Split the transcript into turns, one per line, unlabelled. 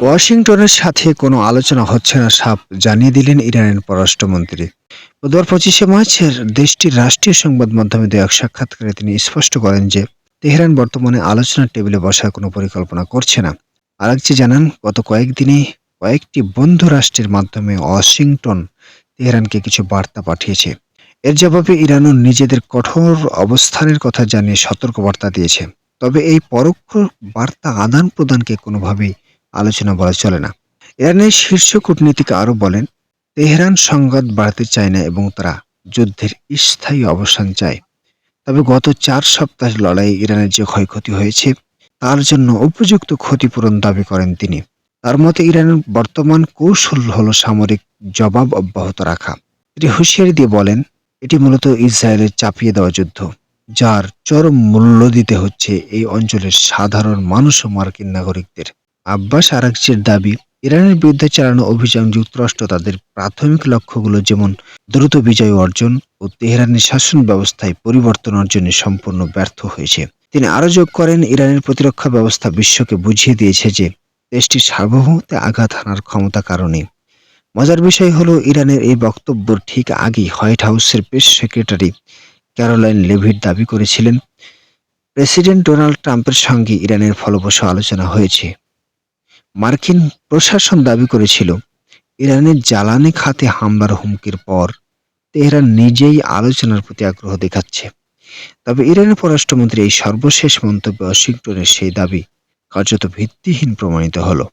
ওয়াশিংটনের সাথে কোনো আলোচনা হচ্ছে না সাফ জানিয়ে দিলেন ইরানের পররাষ্ট্রমন্ত্রী। বুধবার 25শে মার্চের দেশটির রাষ্ট্রীয় সংবাদ মাধ্যমে দেওয়া এক সাক্ষাৎকারে তিনি স্পষ্ট করেন যে তেহরান বর্তমানে আলোচনার টেবিলে বসার কোনো পরিকল্পনা করছে না। আরাকচি জানান, গত কয়েকদিনে কয়েকটি বন্ধু রাষ্ট্রের মাধ্যমে ওয়াশিংটন তেহরানকে কিছু বার্তা পাঠিয়েছে। এর জবাবে ইরানও নিজেদের কঠোর অবস্থানের কথা জানিয়ে সতর্কবার্তা দিয়েছে। তবে এই পরোক্ষ বার্তা আদান প্রদানকে কোনোভাবেই আলোচনা বলা চলে না। ইরানের শীর্ষ কূটনীতিক আরও বলেন, তেহরান সংঘাত বাড়াতে চায় না এবং তারা যুদ্ধের স্থায়ী অবসান চায়। তবে গত 4 সপ্তাহের লড়াইয়ে ইরানের যে ক্ষয়ক্ষতি হয়েছে তার জন্য উপযুক্ত ক্ষতিপূরণ দাবি করেন তিনি। তার মতে ইরানের বর্তমান কৌশল হল সামরিক জবাব অব্যাহত রাখা। তিনি হুঁশিয়ারি দিয়ে বলেন, এটি মূলত ইসরায়েলের চাপিয়ে দেওয়া যুদ্ধ, যার চরম মূল্য দিতে হচ্ছে এই অঞ্চলের সাধারণ মানুষ ও মার্কিন নাগরিকদের। আব্বাস আরাকচির দাবি, ইরানের বিরুদ্ধে চালানো অভিযান যুক্তরাষ্ট্র তাদের প্রাথমিক লক্ষ্যগুলো যেমন দ্রুত বিজয় অর্জন ও তেহরানের শাসন ব্যবস্থায় পরিবর্তন অর্জনে সম্পূর্ণ ব্যর্থ হয়েছে। তিনি আরও যোগ করেন, ইরানের প্রতিরক্ষা ব্যবস্থা বিশ্বকে বুঝিয়ে দিয়েছে যে দেশটির সার্বভৌমত্বে আঘাত হানার ক্ষমতা কারণে। মজার বিষয় হলো, ইরানের এই বক্তব্যের ঠিক আগেই হোয়াইট হাউসের প্রেস সেক্রেটারি ক্যারোলাইন লেভিট দাবি করেছিলেন, প্রেসিডেন্ট ডোনাল্ড ট্রাম্পের সঙ্গে ইরানের ফলপ্রসূ আলোচনা হয়েছে। মার্কিন প্রশাসন দাবি করেছিল, ইরানের জ্বালানি খাতে হামলার হুমকির পর তেহরান নিজেই আলোচনার প্রতি আগ্রহ দেখাচ্ছে। তবে ইরানের পররাষ্ট্রমন্ত্রী এই সর্বশেষ মন্তব্যে ওয়াশিংটনের সেই দাবি কার্যত ভিত্তিহীন প্রমাণিত হলো।